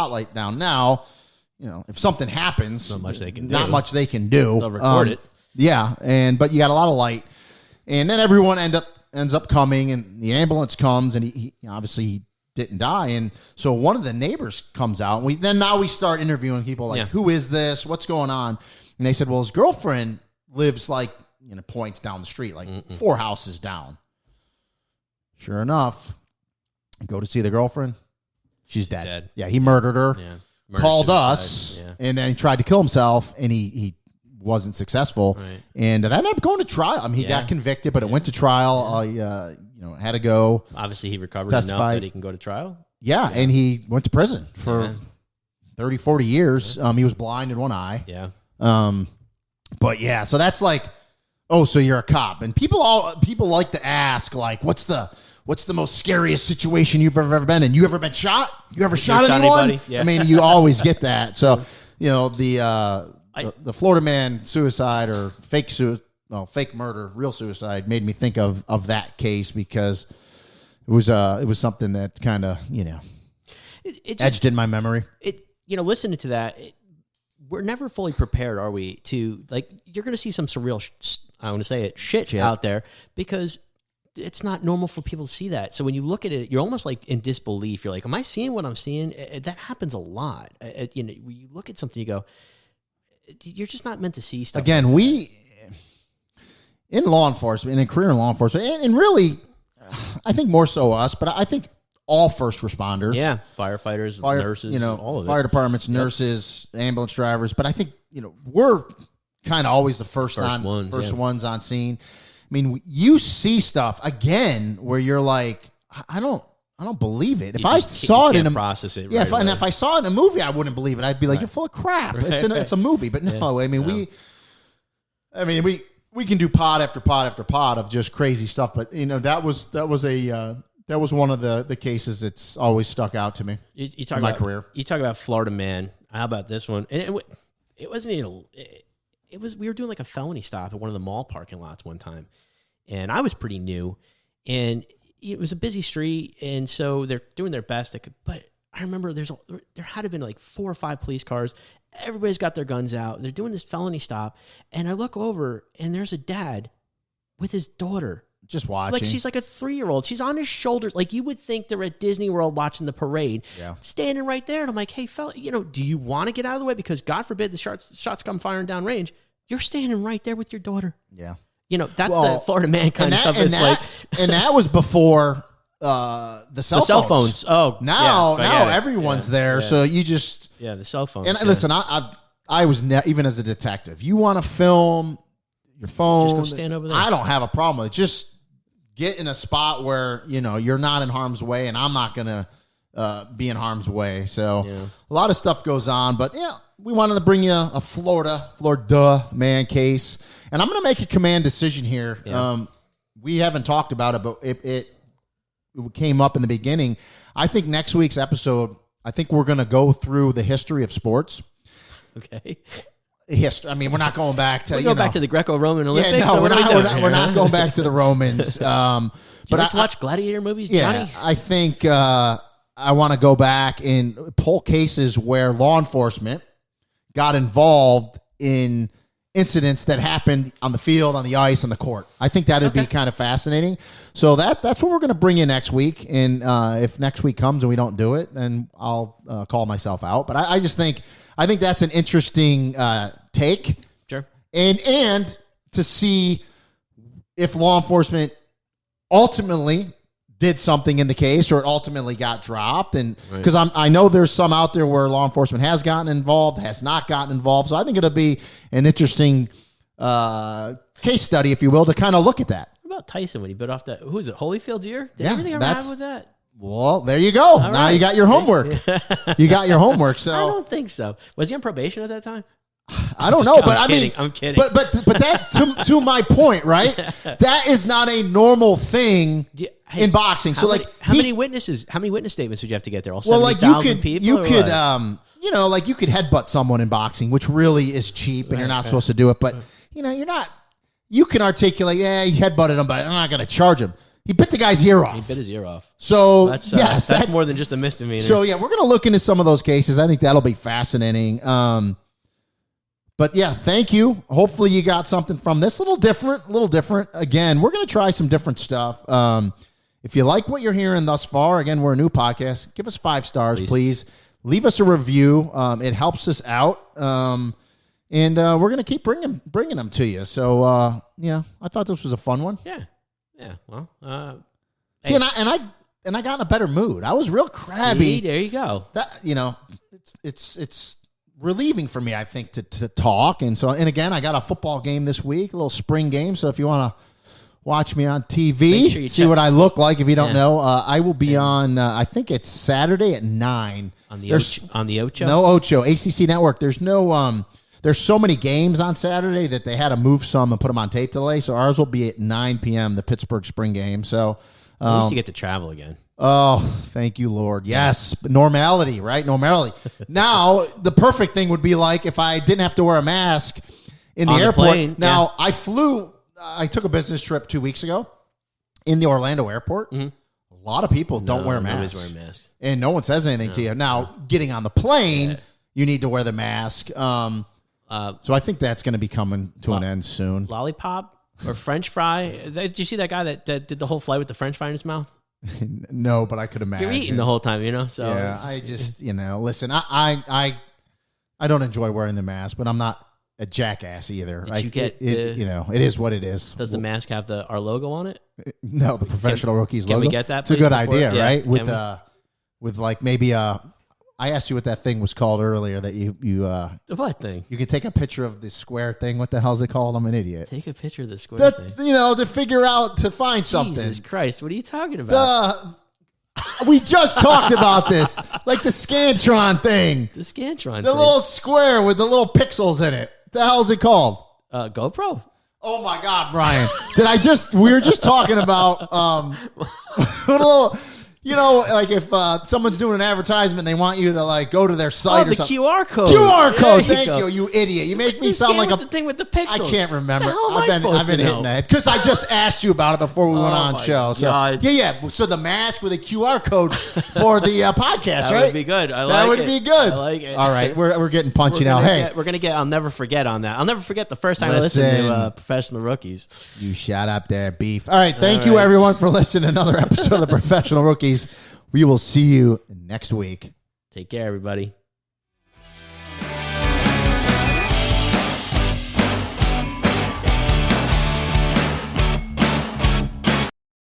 spotlight down. Now, if something happens, not much they can do. They'll record it. Yeah, but you got a lot of light, and then everyone ends up coming, and the ambulance comes, and he obviously didn't die, and so one of the neighbors comes out, and now we start interviewing people like, who is this? What's going on? And they said, well, his girlfriend lives like points down the street, like 4 houses down. Sure enough, go to see the girlfriend. She's dead. Yeah, he murdered her. Yeah. Called us, and then he tried to kill himself, and he wasn't successful, and it ended up going to trial. I mean, he got convicted, but it went to trial. Had to go. Obviously, he recovered enough that he can go to trial. Yeah, and he went to prison for 30, 40 years. He was blind in one eye. Yeah. But yeah, so that's like, oh, so you're a cop, and people like to ask, like, what's the most scariest situation you've ever been in? You ever been shot? You ever shot anyone? Yeah. I mean, you always get that. So, the Florida-Man suicide or fake murder, real suicide made me think of that case because it was something that kind of, edged in my memory. Listening to that, we're never fully prepared, are we, to, like, you're going to see some surreal, I want to say it, shit out there because it's not normal for people to see that. So when you look at it, you're almost like in disbelief. You're like, am I seeing what I'm seeing? That happens a lot. When you look at something, you go, you're just not meant to see stuff. Again, we, in law enforcement, in a career in law enforcement, and really, I think more so us, but I think all first responders. Yeah, firefighters, nurses, all of it. Fire departments, nurses, ambulance drivers. But I think, we're kind of always the first ones on scene. I mean, you see stuff again where you're like, I don't believe it. If I saw it in a process it, if I saw it in a movie, I wouldn't believe it. I'd be like, you're full of crap. Right. It's a movie, but no. I mean, we can do pod after pod after pod of just crazy stuff. But that was one of the cases that's always stuck out to me in my career. You talk about Florida-Man. How about this one? And it wasn't even. We were doing like a felony stop at one of the mall parking lots one time, and I was pretty new, and it was a busy street, and so they're doing their best. But I remember there had to have been like 4 or 5 police cars. Everybody's got their guns out. They're doing this felony stop, and I look over, and there's a dad with his daughter. Just watching. Like, she's like a 3-year-old. She's on his shoulders. Like, you would think they're at Disney World watching the parade. Yeah. Standing right there. And I'm like, hey, fella, do you want to get out of the way? Because God forbid the shots come firing down range. You're standing right there with your daughter. Yeah. That's the Florida-Man kind of stuff. And that was before the cell phones. Oh, now everyone's there. Yeah. So you just. Yeah, the cell phones. And listen, I was even as a detective. You want to film your phone. Just go stand over there. I don't have a problem with it. Just get in a spot where, you're not in harm's way, and I'm not going to be in harm's way. So a lot of stuff goes on, but we wanted to bring you a Florida-Man case, and I'm going to make a command decision here. Yeah. We haven't talked about it, but it came up in the beginning. I think next week's episode, we're going to go through the history of sports. Okay. History. I mean, we're not going back to back to the Greco-Roman Olympics. Yeah, no, we're not going back to the Romans. But I watch gladiator movies, Johnny. Yeah, I think I want to go back and pull cases where law enforcement got involved in incidents that happened on the field, on the ice, on the court. I think that'd be kind of fascinating. So that's what we're going to bring you next week. And if next week comes and we don't do it, then I'll call myself out. But I just think. I think that's an interesting take. Sure. And to see if law enforcement ultimately did something in the case or it ultimately got dropped. And because I know there's some out there where law enforcement has gotten involved, has not gotten involved. So I think it'll be an interesting case study, if you will, to kind of look at that. What about Tyson when he bit off that? Who is it? Holyfield deer? Did everything ever happen with that? Well, there you go. Now you got your homework. You got your homework. So I don't think so. Was he on probation at that time? I don't know, but I'm kidding. But that to my point, right? That is not a normal thing in boxing. So how many witness statements would you have to get there? All well, like you could people, you could like you could headbutt someone in boxing, which really is cheap, and you're not supposed to do it. But you're not. You can articulate, he headbutted him, but I'm not going to charge him. He bit the guy's ear off. He bit his ear off. So that's more than just a misdemeanor. So yeah, we're gonna look into some of those cases. I think that'll be fascinating. But yeah, thank you. Hopefully you got something from this. A little different. Again, we're gonna try some different stuff. If you like what you're hearing thus far, again, we're a new podcast. Give us 5 stars, please. Leave us a review. It helps us out. And we're going to keep bringing them to you. So, I thought this was a fun one. Yeah. Well, see, and I got in a better mood. I was real crabby. See, there you go. That, it's relieving for me, I think, to talk. And again, I got a football game this week, a little spring game. So if you want to watch me on TV, see what I look like. If you don't know, I will be on, I think it's Saturday at 9. On the Ocho? No Ocho, ACC Network. There's no, there's so many games on Saturday that they had to move some and put them on tape delay. So ours will be at 9 p.m., the Pittsburgh spring game. So at least you get to travel again. Oh, thank you, Lord. Yes, normality, right? Normality. Now, the perfect thing would be like if I didn't have to wear a mask in the airport. Plane, now, I took a business trip 2 weeks ago in the Orlando airport. Mm-hmm. A lot of people don't wear masks. Nobody's wearing masks. And no one says anything to you. Now, getting on the plane, you need to wear the mask. So I think that's going to be coming to an end soon. Lollipop or French fry? Did you see that guy that did the whole flight with the French fry in his mouth? No, but I could imagine. You're eating the whole time, So yeah, I just listen. I don't enjoy wearing the mask, but I'm not a jackass either. Did you get it is what it is. Does the mask have our logo on it? No, the Professional Rookies logo. Can we get that? It's a good idea, right? With like maybe I asked you what that thing was called earlier. That you the what thing? You can take a picture of the square thing. What the hell's it called? I'm an idiot. Take a picture of the square thing. To find something. Jesus Christ! What are you talking about? We just talked about this, like the Scantron thing. The Scantron. The little square with the little pixels in it. The hell's it called? GoPro. Oh my God, Brian! We were just talking about little. Like if someone's doing an advertisement, they want you to like go to their site or something. QR code. QR code. Thank you, you idiot. You make me sound like the thing with the pixels. I can't remember. I've been hitting that because I just asked you about it before we went on show. So God. yeah. So the mask with a QR code for the podcast, that right? That would be good. That would be good. I like it. All right, we're getting punchy now. We're gonna get. I'll never forget on that. I'll never forget the first time I listened to Professional Rookies. You shut up there, beef. All right, thank you everyone for listening to another episode of the Professional Rookies. We will see you next week. Take care, everybody.